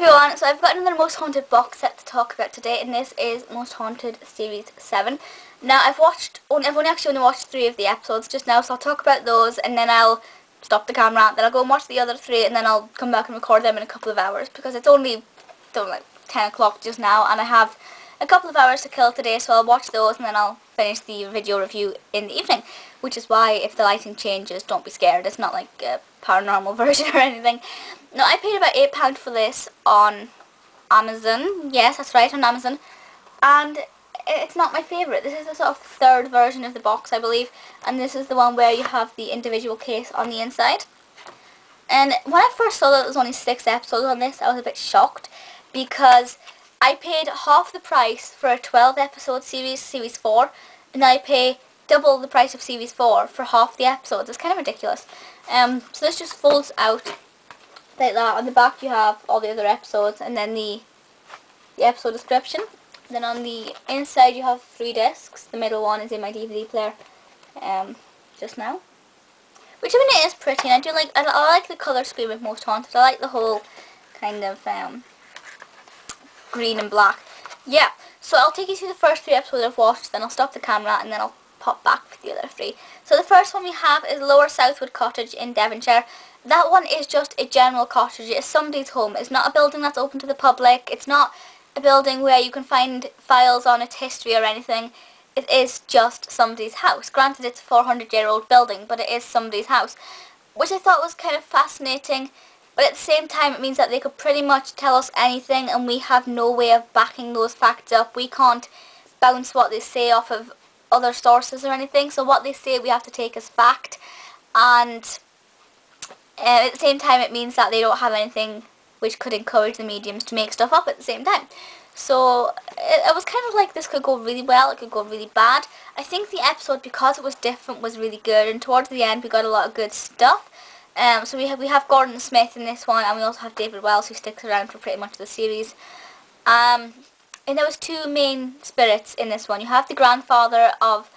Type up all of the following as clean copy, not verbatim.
everyone, so I've got another Most Haunted box set to talk about today, and this is Most Haunted Series 7. Now, I've only actually watched 3 of the episodes just now, so I'll talk about those, and then I'll stop the camera, then I'll go and watch the other 3, and then I'll come back and record them in a couple of hours, because it's only like 10 o'clock just now, and I have a couple of hours to kill today, so I'll watch those, and then I'll finish the video review in the evening, which is why if the lighting changes, don't be scared. It's not like a paranormal version or anything. No, I paid about £8 for this on Amazon. Yes, that's right, on Amazon. And it's not my favourite. This is the sort of third version of the box, I believe. And this is the one where you have the individual case on the inside. And when I first saw that there was only 6 episodes on this, I was a bit shocked. Because I paid half the price for a 12 episode series, Series 4. And now I pay double the price of Series 4 for half the episodes. It's kind of ridiculous. So this just folds out like that. On the back you have all the other episodes and then the episode description. Then on the inside you have 3 discs. The middle one is in my DVD player just now. Which I mean it is pretty, and I like the colour scheme of Most Haunted. I like the whole kind of green and black. Yeah, so I'll take you through the first 3 episodes I've watched, then I'll stop the camera and then I'll pop back for the other 3. So the first one we have is Lower Southwood Cottage in Devonshire. That one is just a general cottage. It's somebody's home. It's not a building that's open to the public. It's not a building where you can find files on its history or anything. It is just somebody's house. Granted, it's a 400-year-old building, but it is somebody's house, which I thought was kind of fascinating. But at the same time, it means that they could pretty much tell us anything, and we have no way of backing those facts up. We can't bounce what they say off of other sources or anything. So what they say, we have to take as fact. And at the same time, it means that they don't have anything which could encourage the mediums to make stuff up at the same time. So it was kind of like this could go really well, it could go really bad. I think the episode, because it was different, was really good, and towards the end we got a lot of good stuff. So we have Gordon Smith in this one, and we also have David Wells, who sticks around for pretty much the series. And there was 2 main spirits in this one. You have the grandfather of,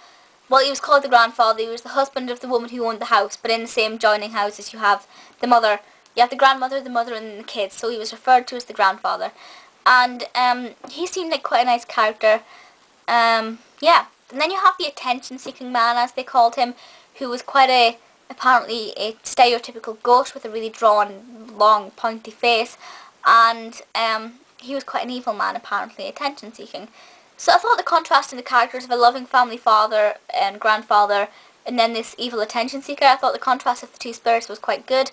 well, he was called the grandfather. He was the husband of the woman who owned the house, but in the same joining houses you have the mother. You have the grandmother, the mother, and the kids. So he was referred to as the grandfather. And he seemed like quite a nice character. Yeah. And then you have the attention-seeking man, as they called him, who was quite apparently a stereotypical ghost with a really drawn, long, pointy face. And he was quite an evil man, apparently, attention-seeking. So I thought the contrast in the characters of a loving family father and grandfather, and then this evil attention seeker, I thought the contrast of the 2 spirits was quite good.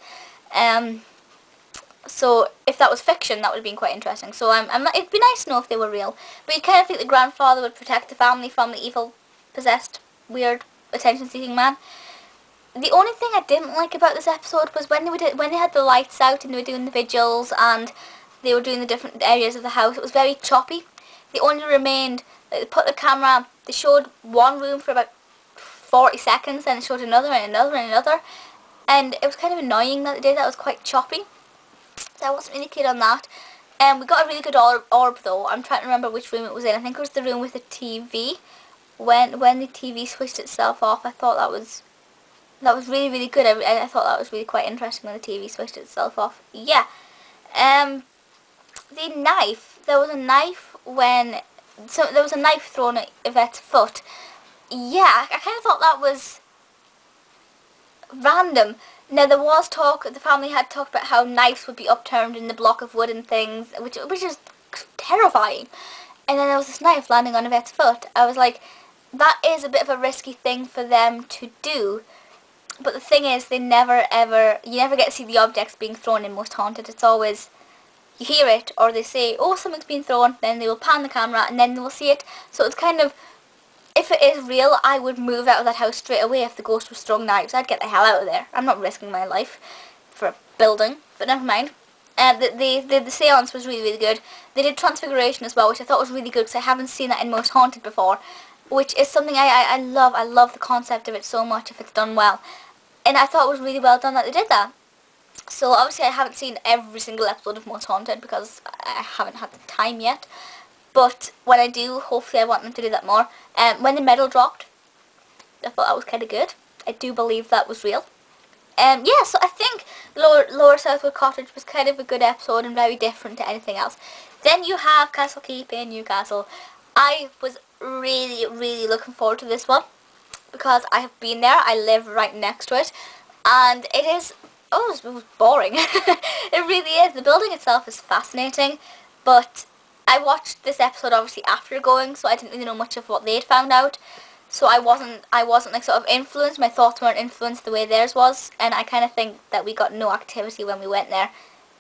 So if that was fiction, that would have been quite interesting. So it'd be nice to know if they were real. But you kind of think the grandfather would protect the family from the evil, possessed, weird, attention-seeking man. The only thing I didn't like about this episode was when they had the lights out and they were doing the vigils and they were doing the different areas of the house. It was very choppy. They only remained, they put the camera, they showed one room for about 40 seconds, then they showed another and another and another, and it was kind of annoying that they did that. It was quite choppy, so I wasn't really keen on that. We got a really good orb though. I'm trying to remember which room it was in. I think it was the room with the TV. When the TV switched itself off, I thought that was really, really good. I thought that was really quite interesting when the TV switched itself off. Yeah. The knife, there was a knife there was a knife thrown at Yvette's foot. Yeah, I kind of thought that was random. Now there was talk, the family had talked about how knives would be upturned in the block of wood and things, which is terrifying. And then there was this knife landing on Yvette's foot. I was like, that is a bit of a risky thing for them to do. But the thing is, you never get to see the objects being thrown in Most Haunted. It's always, you hear it, or they say, oh, something's been thrown, then they will pan the camera, and then they will see it. So it's kind of, if it is real, I would move out of that house straight away if the ghost was throwing knives. I'd get the hell out of there. I'm not risking my life for a building, but never mind. The seance was really, really good. They did Transfiguration as well, which I thought was really good, because I haven't seen that in Most Haunted before, which is something I love. I love the concept of it so much if it's done well. And I thought it was really well done that they did that. So obviously I haven't seen every single episode of Most Haunted because I haven't had the time yet. But when I do, hopefully I want them to do that more. When the medal dropped, I thought that was kind of good. I do believe that was real. Yeah, so I think Lower Southwood Cottage was kind of a good episode and very different to anything else. Then you have Castle Keep in Newcastle. I was really looking forward to this one because I have been there. I live right next to it, and it is, oh, it was boring. It really is. The building itself is fascinating, but I watched this episode obviously after going, so I didn't really know much of what they'd found out. So I wasn't like sort of influenced. My thoughts weren't influenced the way theirs was, and I kind of think that we got no activity when we went there.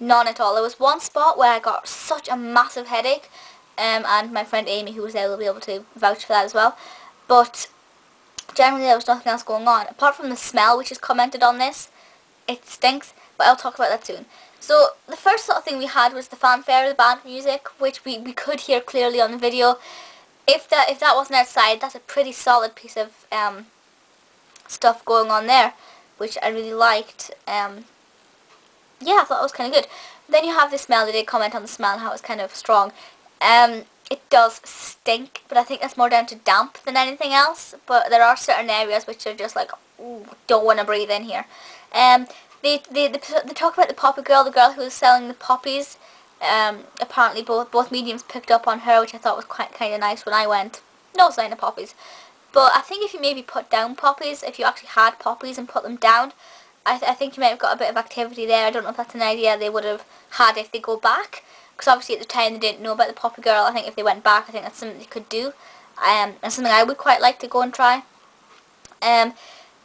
None at all. There was one spot where I got such a massive headache, and my friend Amy, who was there, will be able to vouch for that as well. But generally there was nothing else going on, apart from the smell, which is commented on this. It stinks, but I'll talk about that soon. So the first sort of thing we had was the fanfare, the band music, which we could hear clearly on the video. If that wasn't outside, that's a pretty solid piece of stuff going on there, which I really liked. Yeah, I thought it was kind of good. Then you have the smell. They did comment on the smell and how it's kind of strong. It does stink, but I think that's more down to damp than anything else. But there are certain areas which are just like, ooh, don't want to breathe in here. They talk about the poppy girl, the girl who was selling the poppies. Apparently both mediums picked up on her, which I thought was quite kind of nice when I went. No sign of poppies. But I think if you maybe put down poppies, if you actually had poppies and put them down, I think you might have got a bit of activity there. I don't know if that's an idea they would have had if they go back. Because obviously at the time they didn't know about the poppy girl. I think if they went back, I think that's something they could do. And something I would quite like to go and try. Then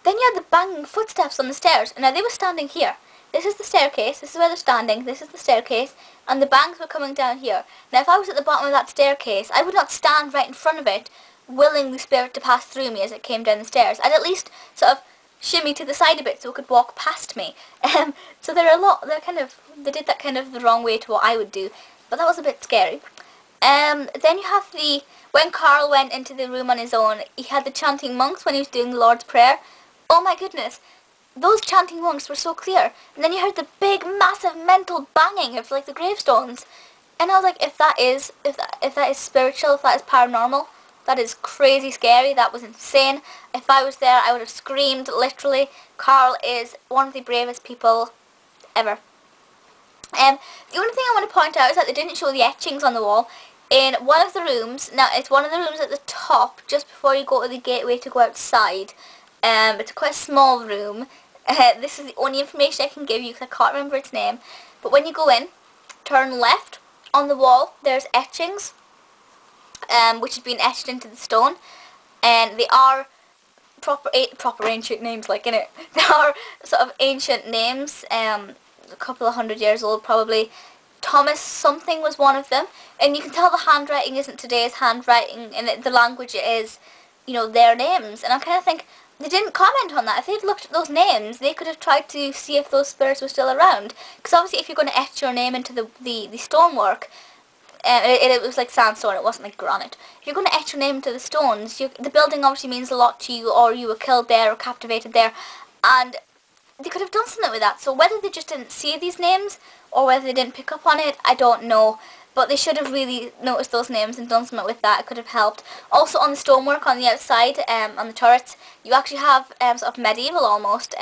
you had the banging footsteps on the stairs. Now they were standing here. This is the staircase. This is where they're standing. This is the staircase. And the bangs were coming down here. Now if I was at the bottom of that staircase, I would not stand right in front of it, willing the spirit to pass through me as it came down the stairs. I'd at least sort of shimmy to the side a bit so it could walk past me. So they did that kind of the wrong way to what I would do, but that was a bit scary. Then you have when Karl went into the room on his own, he had the chanting monks when he was doing the Lord's Prayer. Oh my goodness, those chanting monks were so clear. And then you heard the big massive mental banging of like the gravestones, and I was like, if that is spiritual, if that is paranormal, that is crazy scary. That was insane. If I was there, I would have screamed, literally. Karl is one of the bravest people ever. The only thing I want to point out is that they didn't show the etchings on the wall. In one of the rooms, now it's one of the rooms at the top, just before you go to the gateway to go outside. It's quite a small room. This is the only information I can give you because I can't remember its name. But when you go in, turn left. On the wall, there's etchings. Which has been etched into the stone, and they are proper ancient names, like, in it. They are sort of ancient names, a couple of 100 years old probably. Thomas something was one of them, and you can tell the handwriting isn't today's handwriting, and the language is, you know, their names. And I kind of think they didn't comment on that. If they'd looked at those names, they could have tried to see if those spirits were still around. Because obviously, if you're going to etch your name into the stonework. It was like sandstone, it wasn't like granite. If you're going to etch your name into the stones, the building obviously means a lot to you, or you were killed there or captivated there, and they could have done something with that. So whether they just didn't see these names, or whether they didn't pick up on it, I don't know. But they should have really noticed those names and done something with that. It could have helped. Also on the stonework on the outside, on the turrets, you actually have sort of medieval almost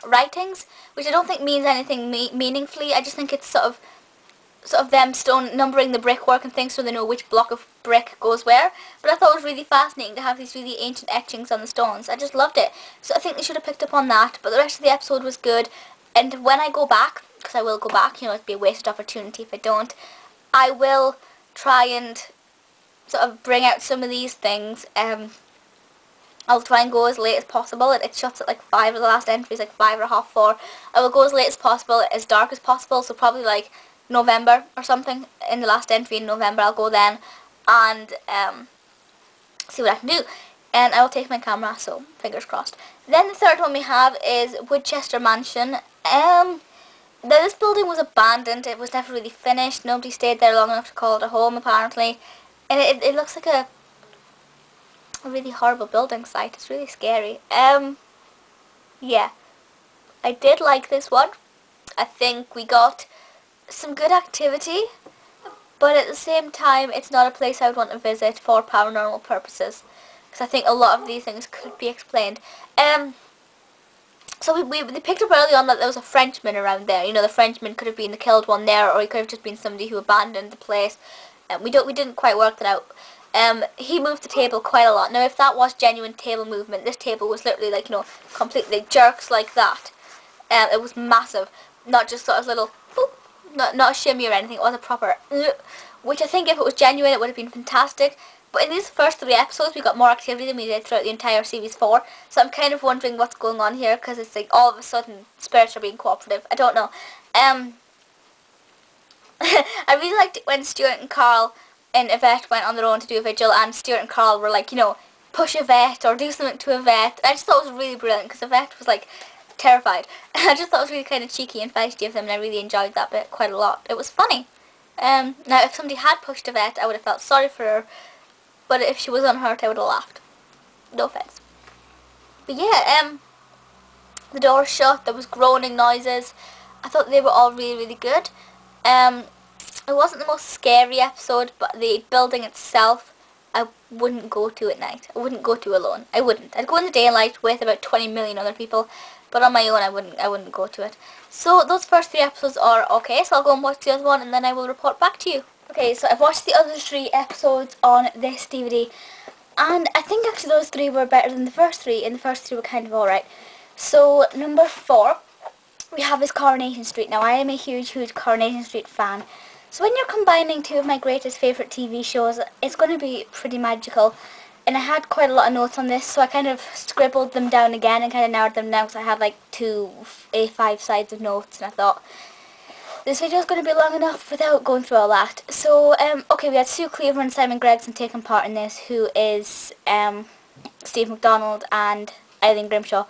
writings, which I don't think means anything meaningfully. I just think it's sort of them numbering the brickwork and things so they know which block of brick goes where. But I thought it was really fascinating to have these really ancient etchings on the stones. I just loved it. So I think they should have picked up on that. But the rest of the episode was good. And when I go back, because I will go back, you know, it'd be a wasted opportunity if I don't, I will try and sort of bring out some of these things. I'll try and go as late as possible. It shuts at like 5, or the last entry is like 5 or half 4. I will go as late as possible, as dark as possible, so probably like November or something. In the last entry in November I'll go then and see what I can do, and I will take my camera, so fingers crossed. Then the third one we have is Woodchester Mansion. This building was abandoned. It was never really finished. Nobody stayed there long enough to call it a home apparently, and it looks like a really horrible building site. It's really scary. Yeah, I did like this one. I think we got some good activity, but at the same time it's not a place I would want to visit for paranormal purposes, because I think a lot of these things could be explained. So they picked up early on that there was a Frenchman around there. You know, the Frenchman could have been the killed one there, or he could have just been somebody who abandoned the place. We didn't quite work that out. He moved the table quite a lot. Now, if that was genuine table movement, this table was literally like, you know, completely jerks like that. It was massive, not just sort of little boop, not a shimmy or anything. It was a proper, which I think if it was genuine, it would have been fantastic. But in these first 3 episodes, we got more activity than we did throughout the entire series 4. So I'm kind of wondering what's going on here, because it's like all of a sudden spirits are being cooperative. I don't know. I really liked it when Stuart and Karl and Yvette went on their own to do a vigil, and Stuart and Karl were like, you know, push Yvette or do something to Yvette. I just thought it was really brilliant, because Yvette was like terrified. I just thought it was really kind of cheeky and feisty of them, and I really enjoyed that bit quite a lot. It was funny. Now, if somebody had pushed Yvette, I would have felt sorry for her. But if she was unhurt, I would have laughed. No offense. But yeah, the door shut, there was groaning noises. I thought they were all really, really good. It wasn't the most scary episode, but the building itself, I wouldn't go to at night. I wouldn't go to alone. I wouldn't. I'd go in the daylight with about 20 million other people, but on my own, I wouldn't go to it. So those first 3 episodes are okay, so I'll go and watch the other one, and then I will report back to you. Okay, so I've watched the other 3 episodes on this DVD, and I think actually those 3 were better than the first 3, and the first 3 were kind of alright. So, number 4, we have is Coronation Street. Now, I am a huge, huge Coronation Street fan, so when you're combining 2 of my greatest favourite TV shows, it's going to be pretty magical. And I had quite a lot of notes on this, so I kind of scribbled them down again and kind of narrowed them down, because I had like 2 A5 sides of notes, and I thought, this video is going to be long enough without going through all that. So, okay, we had Sue Cleaver and Simon Gregson taking part in this, who is Steve McDonald and Eileen Grimshaw.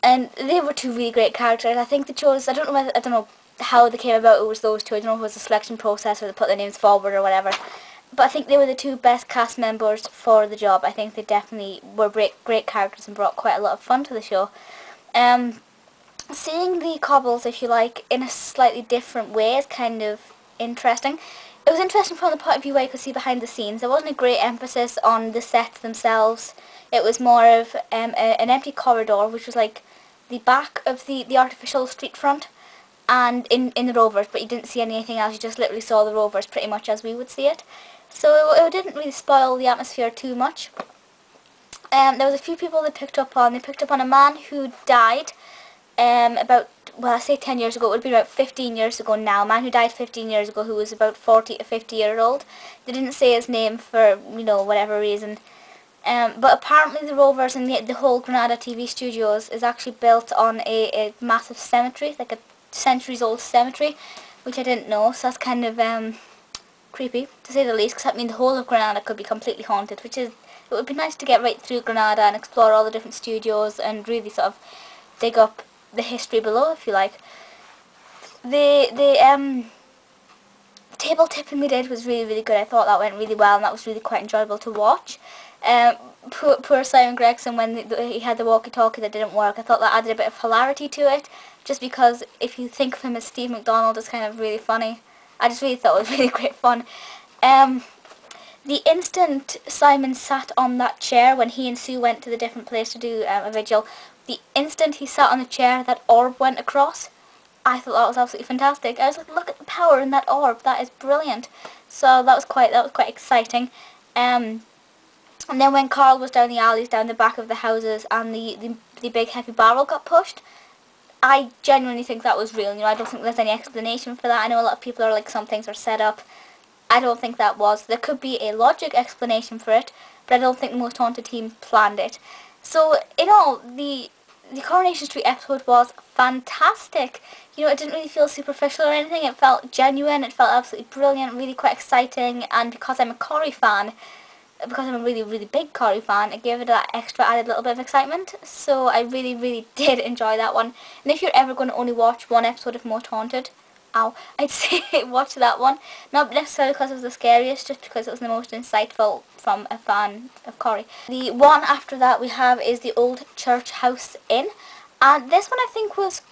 And they were 2 really great characters. I think they chose, I don't know how they came about, it was those 2. I don't know if it was a selection process or they put their names forward or whatever. But I think they were the 2 best cast members for the job. I think they definitely were great characters and brought quite a lot of fun to the show. Seeing the Cobbles, if you like, in a slightly different way is kind of interesting. It was interesting from the point of view where you could see behind the scenes. There wasn't a great emphasis on the sets themselves. It was more of an empty corridor, which was like the back of the artificial street front, and in the Rovers, but you didn't see anything else. You just literally saw the Rovers pretty much as we would see it. So it didn't really spoil the atmosphere too much. There was a few people they picked up on. They picked up on a man who died about, well, I say 10 years ago, it would be about 15 years ago now. A man who died 15 years ago who was about 40 to 50 years old. They didn't say his name for, you know, whatever reason. But apparently the Rovers and the whole Granada TV studios is actually built on a massive cemetery, like a centuries old cemetery, which I didn't know, so that's kind of creepy, to say the least, because that means the whole of Granada could be completely haunted, which is, it would be nice to get right through Granada and explore all the different studios and really sort of dig up the history below, if you like. The table tipping they did was really, really good. I thought that went really well, and that was really quite enjoyable to watch. Poor Simon Gregson, when he had the walkie-talkie that didn't work, I thought that added a bit of hilarity to it, just because if you think of him as Steve McDonald, it's kind of really funny. I just really thought it was really great fun. The instant Simon sat on that chair when he and Sue went to the different place to do a vigil, the instant he sat on the chair, that orb went across. I thought that was absolutely fantastic. I was like, look at the power in that orb. That is brilliant. So that was quite exciting. And then when Karl was down the alleys, down the back of the houses, and the big heavy barrel got pushed, I genuinely think that was real. You know, I don't think there's any explanation for that. I know a lot of people are like, some things are set up. I don't think that was. There could be a logic explanation for it, but I don't think the Most Haunted team planned it. So, in all, the Coronation Street episode was fantastic. You know, it didn't really feel superficial or anything. It felt genuine. It felt absolutely brilliant, really quite exciting. And because I'm a Corrie fan, because I'm a really, really big Corrie fan, it gave it that extra added little bit of excitement. So I really, really did enjoy that one. And if you're ever going to only watch one episode of Most Haunted, I'd say watch that one. Not necessarily because it was the scariest, just because it was the most insightful from a fan of Corrie. The one after that we have is the Old Church House Inn. And this one I think was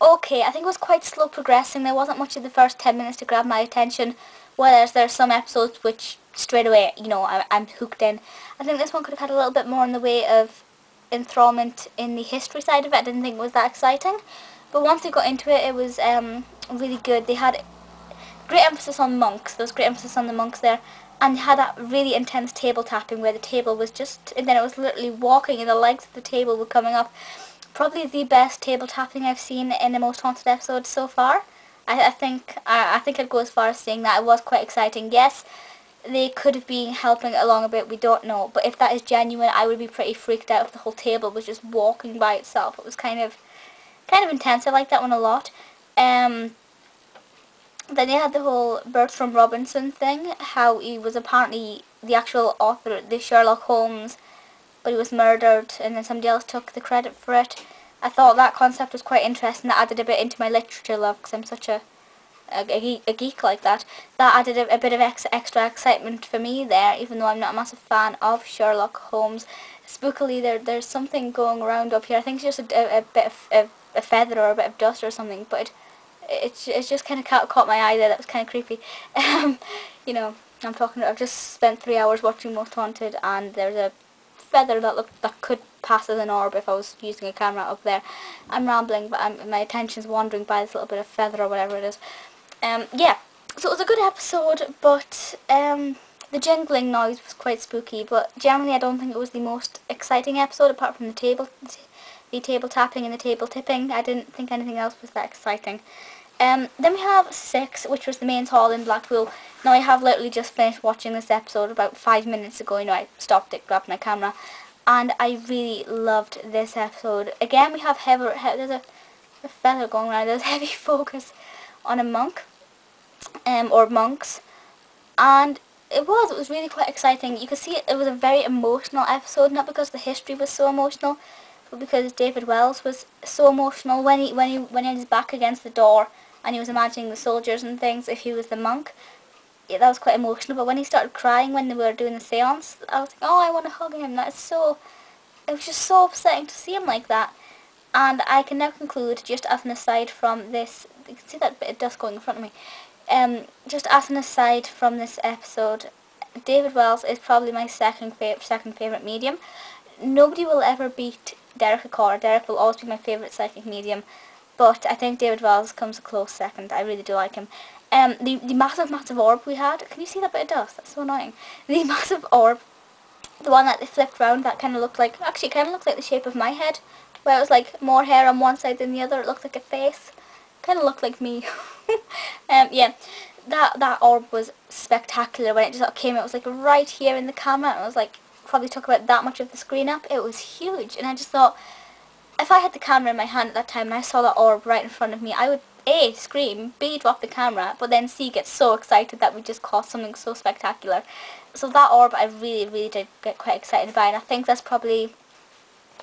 okay. I think it was quite slow progressing. There wasn't much in the first 10 minutes to grab my attention, whereas there are some episodes which straight away, you know, I'm hooked in. I think this one could have had a little bit more in the way of enthrallment in the history side of it. I didn't think it was that exciting. But once they got into it, it was really good. They had great emphasis on monks. There was great emphasis on the monks there. And they had that really intense table tapping where the table was just, and then it was literally walking and the legs of the table were coming up. Probably the best table tapping I've seen in the Most Haunted episode so far. I think I'd go as far as saying that. It was quite exciting. Yes, they could have been helping it along a bit, we don't know. But if that is genuine, I would be pretty freaked out if the whole table was just walking by itself. It was kind of intense. I like that one a lot. Then they had the whole Bertram Robinson thing, how he was apparently the actual author of the Sherlock Holmes, but he was murdered and then somebody else took the credit for it. I thought that concept was quite interesting. That added a bit into my literature love, because I'm such a geek like that. That added a bit of extra excitement for me there, even though I'm not a massive fan of Sherlock Holmes. Spookily, there's something going around up here. I think it's just a bit of a feather or a bit of dust or something, but it's just kind of caught my eye there. That was kind of creepy. You know, I've just spent 3 hours watching Most Haunted, and there's a feather that could pass as an orb if I was using a camera up there. I'm rambling, but my attention's wandering by this little bit of feather or whatever it is. Yeah, so it was a good episode, but the jingling noise was quite spooky. But generally, I don't think it was the most exciting episode, apart from the table tapping and the table tipping. I didn't think anything else was that exciting. Then we have 6, which was the main hall in Blackpool. Now, I have literally just finished watching this episode about 5 minutes ago. You know, I stopped it, grabbed my camera, and I really loved this episode. Again, we have there's a feather going around. There's heavy focus on a monk, or monks, and it was really quite exciting. You could see it was a very emotional episode, not because the history was so emotional, but because David Wells was so emotional when he had his back against the door and he was imagining the soldiers and things. If he was the monk, yeah, that was quite emotional. But when he started crying when they were doing the seance, I was like, oh, I want to hug him. It was just so upsetting to see him like that. And I can now conclude, just as an aside from this, you can see that bit of dust going in front of me. Just as an aside from this episode, David Wells is probably my second favourite medium. Nobody will ever beat Derek Acorah. Derek will always be my favourite psychic medium, but I think David Wells comes a close second. I really do like him. The massive orb we had, can you see that bit of dust? That's so annoying. The massive orb, the one that they flipped round, that kind of looked like, actually it kind of looked like the shape of my head, where it was like more hair on one side than the other. It looked like a face. Kind of looked like me. Yeah, that orb was spectacular. When it just came, it was like right here in the camera, and it was like, probably took about that much of the screen up. It was huge, and I just thought, if I had the camera in my hand at that time and I saw that orb right in front of me, I would A, scream, B, drop the camera, but then C, get so excited that we just caught something so spectacular. So that orb I really did get quite excited by, and I think that's probably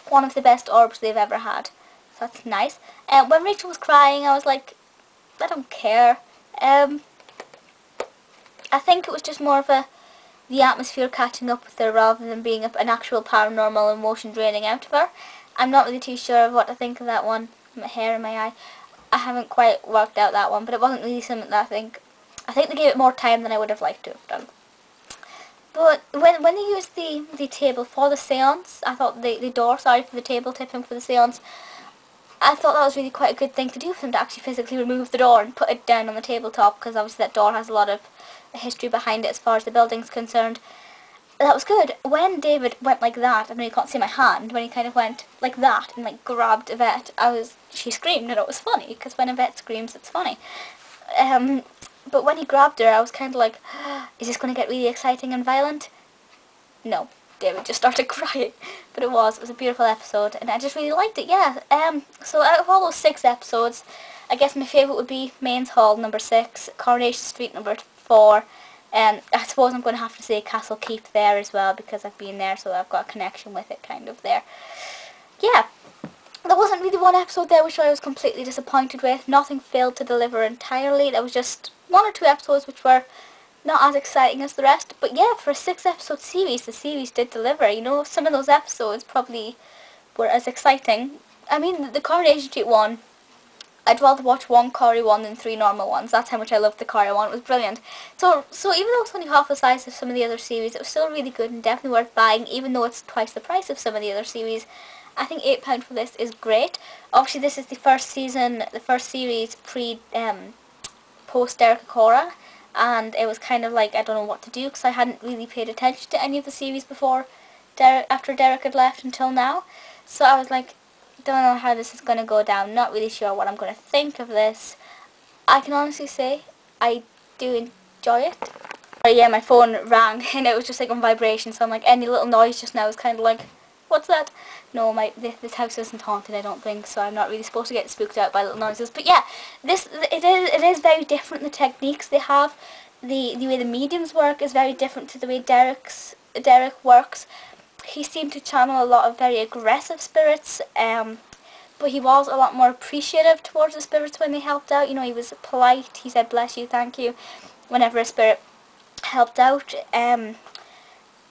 one of the best orbs they've ever had. So that's nice. When Rachel was crying, I was like, I don't care. I think it was just more of the atmosphere catching up with her rather than being an actual paranormal emotion draining out of her. I'm not really too sure of what to think of that one. My hair in my eye. I haven't quite worked out that one, but it wasn't really something that I think they gave it more time than I would have liked to have done. But when they used the table for the seance, I thought the door, sorry for the table tipping for the seance, I thought that was really quite a good thing to do for them to actually physically remove the door and put it down on the tabletop, because obviously that door has a lot of history behind it as far as the building's concerned. That was good. When David went like that, I know you can't see my hand, when he kind of went like that and like grabbed Yvette, she screamed, and it was funny, because when Yvette screams, it's funny. But when he grabbed her, I was kind of like, is this going to get really exciting and violent? No. David just started crying. But it was a beautiful episode, and I just really liked it, yeah. So out of all those 6 episodes, I guess my favourite would be Mains Hall, number 6, Coronation Street, number 4, and I suppose I'm going to have to say Castle Keep there as well, because I've been there, so I've got a connection with it kind of there. Yeah, there wasn't really one episode there which I was completely disappointed with. Nothing failed to deliver entirely. There was just 1 or 2 episodes which were not as exciting as the rest. But yeah, for a 6-episode series, the series did deliver. You know, some of those episodes probably were as exciting. I mean, the Coronation Street one, I'd rather watch 1 Corrie one than 3 normal ones. That's how much I loved the Corrie one. It was brilliant. So even though it's only half the size of some of the other series, it was still really good and definitely worth buying, even though it's twice the price of some of the other series. I think £8 for this is great. Obviously this is the first season, the first series post Derek Acorah, and it was kind of like I don't know what to do because I hadn't really paid attention to any of the series before after Derek had left until now. So I was like, don't know how this is going to go down, not really sure what I'm going to think of this. I can honestly say I do enjoy it. But yeah, my phone rang and it was just like on vibration, so I'm like, any little noise just now is kind of like, what's that? No, this house isn't haunted, I don't think, so I'm not really supposed to get spooked out by little noises. But yeah, it is very different. The techniques they have, the way the mediums work is very different to the way Derek works. He seemed to channel a lot of very aggressive spirits, but he was a lot more appreciative towards the spirits when they helped out. You know, he was polite, he said bless you, thank you, whenever a spirit helped out.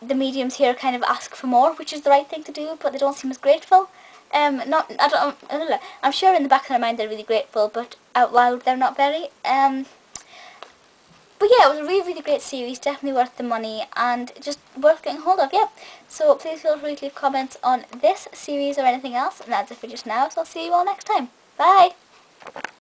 The mediums here kind of ask for more, which is the right thing to do, but they don't seem as grateful. I don't know. I'm sure in the back of their mind they're really grateful, but out loud they're not very. But yeah, it was a really, really great series, definitely worth the money, and just worth getting hold of, yeah. So please feel free to leave comments on this series or anything else, and that's it for just now, so I'll see you all next time. Bye!